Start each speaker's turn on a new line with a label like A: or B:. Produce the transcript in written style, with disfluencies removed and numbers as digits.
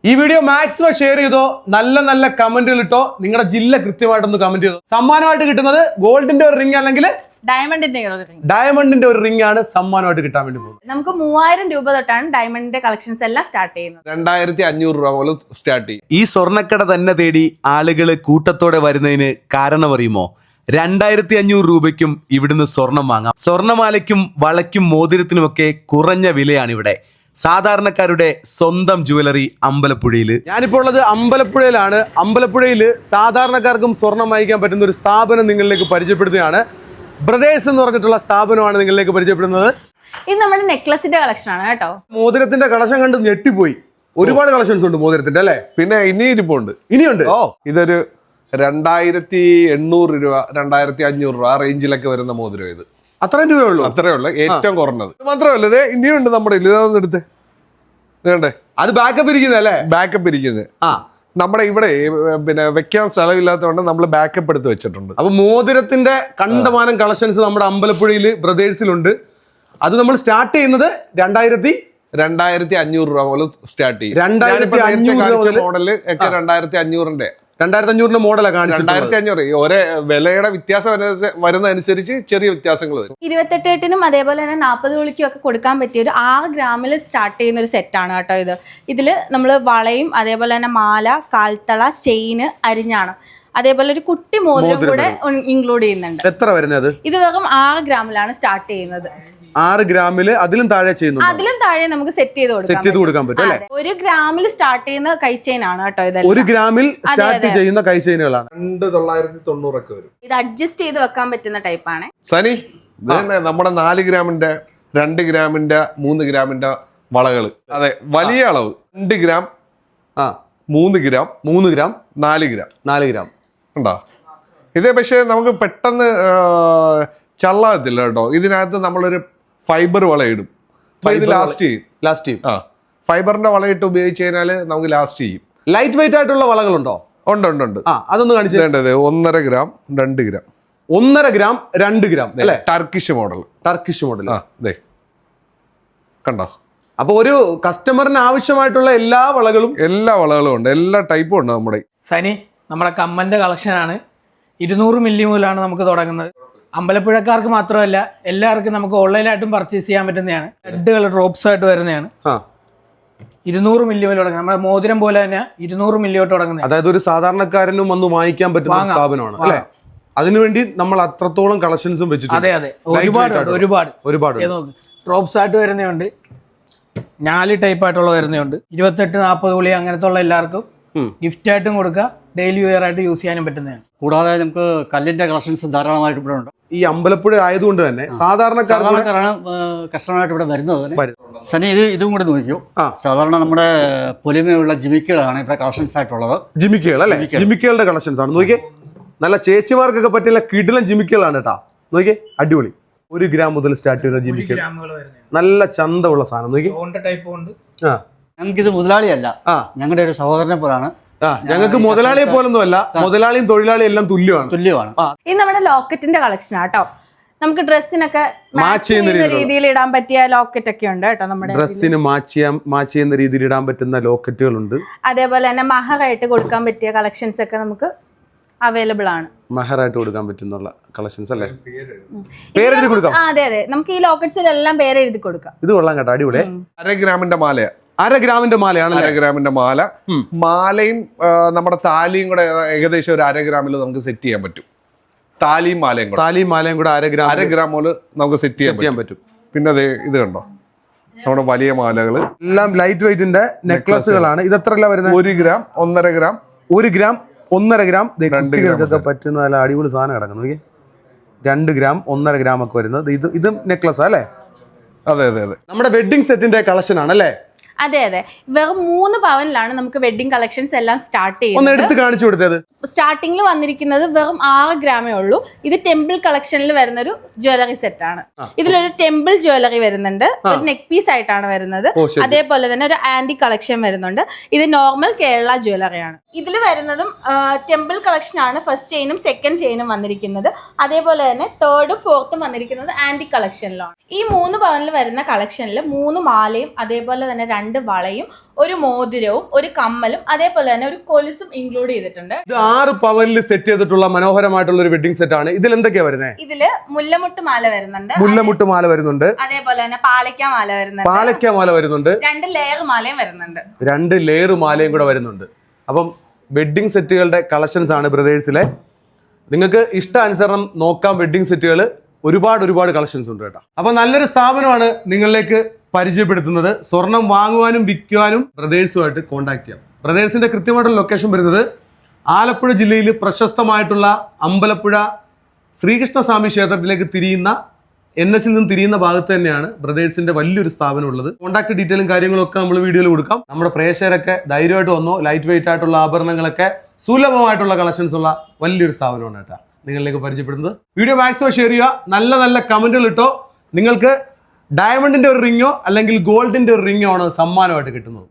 A: ഈ video maximum share ചെയ്തോ, നല്ല നല്ല കമന്റുകൾ ഇട്ടോ, നിങ്ങളുടെ ജില്ല കൃത്യമായിട്ടൊന്ന് കമന്റ് ചെയ്തോ. സമ്മാനമായിട്ട് കിട്ടുന്നത് ഗോൾഡിന്റെ ഒരു റിംഗ് അല്ലെങ്കിൽ ഡയമണ്ടിന്റെ ഒരു റിംഗ് ആണ് സമ്മാനമായിട്ട് കിട്ടാൻ വേണ്ടി പോകുന്നത്.
B: നമുക്ക് 3000 രൂപ തൊട്ടാണ് ഡയമണ്ടിന്റെ കളക്ഷൻസ് എല്ലാം സ്റ്റാർട്ട് ചെയ്യുന്നത്.
C: 2500 രൂപ മുതൽ സ്റ്റാർട്ട് ചെയ്യും.
D: ഈ സ്വർണ്ണക്കട തന്നെ തേടി ആളുകൾ കൂട്ടത്തോടെ വരുന്നതിന് കാരണം അറിയുമോ? 2500 രൂപയ്ക്കും ഇവിടുന്ന് സ്വർണം വാങ്ങാം. സ്വർണ്ണമാലയ്ക്കും വളയ്ക്കും മോതിരത്തിനുമൊക്കെ കുറഞ്ഞ വിലയാണ് ഇവിടെ. സാധാരണക്കാരുടെ സ്വന്തം ജുവലറി അമ്പലപ്പുഴയിൽ.
A: ഞാനിപ്പോൾ ഉള്ളത് അമ്പലപ്പുഴയിലാണ്. അമ്പലപ്പുഴയിൽ സാധാരണക്കാർക്കും സ്വർണം വാങ്ങിക്കാൻ പറ്റുന്ന ഒരു സ്ഥാപനം നിങ്ങളിലേക്ക് പരിചയപ്പെടുത്തുകയാണ്. ബ്രദേഴ്സ് എന്ന് പറഞ്ഞിട്ടുള്ള സ്ഥാപനമാണ് നിങ്ങളിലേക്ക് പരിചയപ്പെടുന്നത്.
B: ഇത് നമ്മുടെ നെക്ലസിന്റെ കളക്ഷൻ ആണ് കേട്ടോ.
A: മോതിരത്തിന്റെ കളക്ഷൻ കണ്ട് ഞെട്ടിപ്പോയി. ഒരുപാട് കളക്ഷൻസ് ഉണ്ട് മോതിരത്തിന്റെ അല്ലേ?
C: പിന്നെ ഇനിയുണ്ട്. ഇതൊരു 2800 രൂപ 2500 രൂപ ആ റേഞ്ചിലൊക്കെ വരുന്ന മോതിരം. ഇത്
A: അത്രയും രൂപയുള്ളൂ.
C: അത്രേ ഉള്ളു, ഏറ്റവും കുറഞ്ഞത്. മാത്രമല്ല ഇത് ഇനിയുണ്ട് നമ്മുടെ ഇതൊന്നും എടുത്ത് ഇതേണ്ടേ,
A: അത് ബാക്കപ്പ് ഇരിക്കുന്നത് അല്ലേ?
C: ബാക്കപ്പ് ഇരിക്കുന്നത്. നമ്മുടെ ഇവിടെ പിന്നെ വെക്കാൻ സ്ഥലമില്ലാത്തതുകൊണ്ട് നമ്മൾ ബാക്കപ്പ് എടുത്ത് വെച്ചിട്ടുണ്ട്.
A: അപ്പൊ മോതിരത്തിന്റെ കണ്ടമാനം കളക്ഷൻസ് നമ്മുടെ അമ്പലപ്പുഴയില് ബ്രദേഴ്സിലുണ്ട്. അത് നമ്മൾ സ്റ്റാർട്ട് ചെയ്യുന്നത്
C: 2500 രൂപ മുതൽ സ്റ്റാർട്ട് ചെയ്യും.
A: 2500
C: മോഡല് ഒക്കെ 2500-ന്റെ
A: 2500 മോഡലാണ് കാണിച്ചത്.
C: 2500 ഒരേ വിലയുടെ വ്യത്യാസം വരുന്നതനുസരിച്ച് ചെറിയ വ്യത്യാസങ്ങൾ വരും.
B: 28-നും അതേപോലെ തന്നെ 40 കുളിക്കും ഒക്കെ കൊടുക്കാൻ പറ്റിയ ഒരു 6 ഗ്രാമിൽ സ്റ്റാർട്ട് ചെയ്യുന്ന ഒരു സെറ്റാണ് കേട്ടോ ഇത്. ഇതിൽ നമ്മൾ വളയും അതേപോലെ തന്നെ മാല, കാൽത്തള, ചെയിന്, അരിഞ്ഞാണം, അതേപോലെ ഒരു കുട്ടി മോതിരം കൂടെ ഇൻക്ലൂഡ് ചെയ്യുന്നുണ്ട്.
A: എത്ര വരുന്നത്?
B: ഇത് വെറും 6 ഗ്രാമിലാണ് സ്റ്റാർട്ട് ചെയ്യുന്നത്.
A: 6 ഗ്രാമില് അതിലും താഴെ ചെയ്യുന്നു.
B: അതിലും താഴെ നമുക്ക് സെറ്റ് ചെയ്ത് കൊടുക്കാൻ പറ്റും അല്ലേ? 1 ഗ്രാമിൽ സ്റ്റാർട്ട് ചെയ്യുന്ന കൈ ചെയിൻ ആണ് കേട്ടോ ഇത്.
A: 1 ഗ്രാമിൽ സ്റ്റാർട്ട് ചെയ്യുന്ന കൈ ചെയിനുകളാണ്.
C: 2990 ഒക്കെ വരും.
B: ഇത് അഡ്ജസ്റ്റ് ചെയ്ത് വെക്കാൻ പറ്റുന്ന ടൈപ്പ് ആണ്.
C: സനി നമ്മുടെ 4 ഗ്രാമിന്റെ 2 ഗ്രാമിന്റെ 3 ഗ്രാമിന്റെ വളകള്. അതെ, വലിയ അളവ് 2 ഗ്രാം 3 ഗ്രാം 4 ഗ്രാം ഉണ്ടോ? ഇതേ പക്ഷേ നമുക്ക് പെട്ടെന്ന് ചള്ളാകത്തില്ല കേട്ടോ. ഇതിനകത്ത് നമ്മളൊരു ഫൈബർ വളയിടും. ഇത് ലാസ്റ്റ് ചെയ്യും. ഫൈബറിന്റെ വളയിട്ട് ഉപയോഗിച്ച് കഴിഞ്ഞാൽ നമുക്ക് ലാസ്റ്റ് ചെയ്യും.
A: ലൈറ്റ് വെയിറ്റ് ആയിട്ടുള്ള വളകളുണ്ടോ?
C: ഉണ്ട്.
A: അതൊന്ന് കാണിച്ചു.
C: 1.5 ഗ്രാം 2 ഗ്രാം
A: 1.5 ഗ്രാം 2 ഗ്രാം അല്ലേ?
C: Turkish model. അതെ, കണ്ടോ?
A: അപ്പൊ ഒരു കസ്റ്റമറിന് ആവശ്യമായിട്ടുള്ള എല്ലാ വളകളും
C: ഉണ്ട്, എല്ലാ ടൈപ്പും ഉണ്ട്.
E: നമ്മുടെ കമ്മലിന്റെ കളക്ഷനാണ്. 200 മില്ലി മുതലാണ് നമുക്ക് തുടങ്ങുന്നത്. അമ്പലപ്പുഴക്കാർക്ക് മാത്രമല്ല, എല്ലാവർക്കും നമുക്ക് ഓൺലൈനായിട്ടും പർച്ചേസ് ചെയ്യാൻ പറ്റുന്നതാണ്. റെഡ് കളർ ഡ്രോപ്സ് ആയിട്ട് വരുന്നതാണ്. 200 മില്ലി മുതൽ തുടങ്ങുന്നത്. നമ്മുടെ മോതിരം പോലെ തന്നെ 200 മില്ലി തൊട്ട് തുടങ്ങുന്നത്.
A: അതായത് ഒരു സാധാരണക്കാരനും വന്ന് വാങ്ങിക്കാൻ പറ്റുന്ന സ്ഥാപനമാണ് അല്ലേ? അതിനുവേണ്ടി നമ്മൾ അത്രത്തോളം കളക്ഷൻസും വെച്ചിട്ടുണ്ട്.
E: അതെ, ഒരുപാട് ഡ്രോപ്സ് ആയിട്ട് വരുന്നുണ്ട്, 4 ടൈപ്പ് ആയിട്ടുള്ള വരുന്നുണ്ട്. 28-40 കുളി അങ്ങനത്തെ ഉള്ള എല്ലാവർക്കും ഗിഫ്റ്റ് ആയിട്ടും കൊടുക്കുക, ഡെയിലി വെയർ ആയിട്ട് യൂസ് ചെയ്യാനും പറ്റുന്നതാണ്.
F: കൂടാതെ നമുക്ക് കല്ലിന്റെ കളക്ഷൻസ് ധാരാളമായിട്ട് ഇവിടെ ഉണ്ട്.
A: ഈ അമ്പലപ്പുഴ ആയതുകൊണ്ട് തന്നെ
F: സാധാരണക്കാരാണ് കസ്റ്റമറായിട്ട് ഇവിടെ വരുന്നത്. സനി ഇതും കൂടെ നോക്കിയോ. സാധാരണ നമ്മുടെ പൊലിമയുള്ള ജിമിക്കുകളാണ് ഇവിടെ കളക്ഷൻസ് ആയിട്ടുള്ളത്.
A: ജിമിക്കുകൾ അല്ലേ? ജിമിക്കുകളുടെ കളക്ഷൻസ് ആണ്. നോക്കിയേ, നല്ല ചേച്ചിമാർക്കൊക്കെ പറ്റിയുള്ള കിടിലൻ ജിമിക്കുകളാണ് കേട്ടാ. നോക്കിയേ, അടിപൊളി. 1 ഗ്രാം മുതൽ സ്റ്റാർട്ട് ചെയ്യുന്ന ജിമിക്കുകൾ, നല്ല ചന്തമുള്ള സാധനം. നോക്കിയേ,
F: ഞങ്ങൾക്കിത് മുതലാളിയല്ല, ഞങ്ങളുടെ ഒരു സഹോദരനെ പോലാണ്.
A: ഞങ്ങൾക്ക് മുതലാളിയെ പോലൊന്നും അല്ല, മുതലാളിയും തൊഴിലാളിയും എല്ലാം തുല്യമാണ്.
B: ഇത് നമ്മുടെ ലോക്കറ്റിന്റെ കളക്ഷൻ ആട്ടോ. നമുക്ക് ഡ്രസ്സിനൊക്കെ മാച്ച് ചെയ്യുന്ന രീതിയിൽ ഇടാൻ പറ്റിയ ലോക്കറ്റ് ഒക്കെ ഉണ്ട് കേട്ടോ. നമ്മുടെ
A: ഡ്രസ്സിന് മാച്ച് ചെയ്യുന്ന രീതിയിൽ ഇടാൻ പറ്റുന്ന ലോക്കറ്റുകളുണ്ട്.
B: അതേപോലെ തന്നെ മഹറായിട്ട് കൊടുക്കാൻ പറ്റിയ കളക്ഷൻസ് ഒക്കെ നമുക്ക് അവൈലബിൾ ആണ്.
A: മഹറായിട്ട് കൊടുക്കാൻ പറ്റുന്ന കളക്ഷൻസ് അല്ലേ? പേരെഴുതി കൊടുക്കാം.
B: അതെ, നമുക്ക് ഈ ലോക്കറ്റ്സിലെല്ലാം പേരെഴുതി കൊടുക്കാം.
A: ഇത് കൊള്ളാം കേട്ടോ, അടിപൊളി.
C: 1/2 ഗ്രാമിന്റെ മാലയാ.
A: 1/2 ഗ്രാമിന്റെ മാലയാണ്.
C: 1/2 ഗ്രാമിന്റെ മാല. മാലയും നമ്മുടെ താലിയും കൂടെ ഏകദേശം ഒരു 1/2 ഗ്രാമിൽ നമുക്ക് സെറ്റ് ചെയ്യാൻ പറ്റും. താലിയും മാലയും കൂടെ 1/2 ഗ്രാം മുതൽ നമുക്ക് സെറ്റ് ചെയ്യാൻ പറ്റും. പിന്നെ അതെ, ഇത് കണ്ടോ, നമ്മുടെ വലിയ മാലകള്
A: എല്ലാം ലൈറ്റ് വെയിറ്റിന്റെ നെക്ലസുകളാണ്. ഇത് എത്ര വരുന്നത്?
C: 1 ഗ്രാം 1.5 ഗ്രാം
A: 1 ഗ്രാം 1.5 ഗ്രാം കുട്ടികൾക്കൊക്കെ പറ്റുന്ന നല്ല അടിപൊളി സാധനം കിടക്കുന്നു. നോക്കി, 2 ഗ്രാം 1.5 ഗ്രാം ഒക്കെ വരുന്നത്. ഇത് നെക്ലസ് അല്ലേ?
C: അതെ,
A: നമ്മുടെ വെഡിങ് സെറ്റിന്റെ കളക്ഷൻ ആണ് അല്ലേ?
B: അതെ, വെറും 3 പവനിലാണ് നമുക്ക് വെഡിങ് കളക്ഷൻസ് എല്ലാം സ്റ്റാർട്ട്
A: ചെയ്യുന്നത്. എടുത്ത് കാണിച്ചു കൊടുത്തത്
B: സ്റ്റാർട്ടിംഗിൽ വന്നിരിക്കുന്നത് വെറും 6 ഗ്രാമേ ഉള്ളൂ. ഇത് ടെമ്പിൾ കളക്ഷനിൽ വരുന്ന ഒരു ജ്വല്ലറി സെറ്റ് ആണ്. ഇതിലൊരു ടെമ്പിൾ ജ്വല്ലറി വരുന്നുണ്ട്, ഒരു നെക്ക് പീസ് ആയിട്ടാണ് വരുന്നത്. അതേപോലെ തന്നെ ഒരു ആന്റി കളക്ഷൻ വരുന്നുണ്ട്. ഇത് നോർമൽ കേരള ജ്വല്ലറി ആണ്. ഇതിൽ വരുന്നതും ടെമ്പിൾ കളക്ഷൻ ആണ്. ഫസ്റ്റ് ചെയിനും സെക്കൻഡ് ചെയിനും വന്നിരിക്കുന്നത്. അതേപോലെ തന്നെ 3rd ഉം 4th ഉം വന്നിരിക്കുന്നത് ആന്റി കളക്ഷനിലാണ്. ഈ 3 പവനിൽ വരുന്ന കളക്ഷനിൽ 3 മാലയും അതേപോലെ തന്നെ 2 വളയും ഒരു മോതിരവും ഒരു കമ്മലും അതേപോലെ തന്നെ ഒരു കൊലുസും ഇൻക്ലൂഡ് ചെയ്തിട്ടുണ്ട്.
A: ഇത് 6 പവനിൽ സെറ്റ് ചെയ്തിട്ടുള്ള മനോഹരമായിട്ടുള്ള ഒരു വെഡിങ് സെറ്റ് ആണ്. ഇതിൽ എന്തൊക്കെയാ വരുന്നത്?
B: ഇതില് മുല്ലമുട്ട് മാല വരുന്നുണ്ട്,
A: മുല്ലമുട്ട് മാല വരുന്നുണ്ട്,
B: അതേപോലെ തന്നെ പാലക്ക മാല വരുന്നുണ്ട്, 2 ലെയർ മാലയും വരുന്നുണ്ട്,
A: 2 ലെയർ മാലയും കൂടെ വരുന്നുണ്ട്. അപ്പം വെഡിങ് സെറ്റുകളുടെ കളക്ഷൻസ് ആണ് ബ്രദേഴ്സിലെ. നിങ്ങൾക്ക് ഇഷ്ടാനുസരണം നോക്കാം. വെഡിങ് സെറ്റുകൾ ഒരുപാട് കളക്ഷൻസ് ഉണ്ട് കേട്ടോ. അപ്പൊ നല്ലൊരു സ്ഥാപനമാണ് നിങ്ങളിലേക്ക് പരിചയപ്പെടുത്തുന്നത്. സ്വർണം വാങ്ങുവാനും വിൽക്കുവാനും ബ്രദേഴ്സുമായിട്ട് കോൺടാക്ട് ചെയ്യാം. ബ്രദേഴ്സിന്റെ കൃത്യമായിട്ടുള്ള ലൊക്കേഷൻ വരുന്നത് ആലപ്പുഴ ജില്ലയിൽ പ്രശസ്തമായിട്ടുള്ള അമ്പലപ്പുഴ ശ്രീകൃഷ്ണസ്വാമി ക്ഷേത്രത്തിലേക്ക് തിരിയുന്ന NH നിന്നും തിരിയുന്ന ഭാഗത്ത് തന്നെയാണ് ബ്രദേഴ്സിന്റെ വലിയൊരു സ്ഥാപനം ഉള്ളത്. കോൺടാക്ട് ഡീറ്റെയിലും കാര്യങ്ങളൊക്കെ നമ്മൾ വീഡിയോയിൽ കൊടുക്കാം. നമ്മുടെ പ്രേക്ഷകരൊക്കെ ധൈര്യമായിട്ട് വന്നോ. ലൈറ്റ് വെയിറ്റ് ആയിട്ടുള്ള ആഭരണങ്ങളൊക്കെ സുലഭമായിട്ടുള്ള കളക്ഷൻസ് ഉള്ള വലിയൊരു സ്ഥാപനമാണ് കേട്ടോ നിങ്ങളിലേക്ക് പരിചയപ്പെടുന്നത്. വീഡിയോ മാക്സിമം ഷെയർ ചെയ്യുക. നല്ല കമന്റുകൾ ഇട്ടോ. നിങ്ങൾക്ക് ഡയമണ്ടിന്റെ ഒരു റിങ്ങോ അല്ലെങ്കിൽ ഗോൾഡിന്റെ ഒരു റിങ്ങോ ആണ് സമ്മാനമായിട്ട് കിട്ടുന്നത്.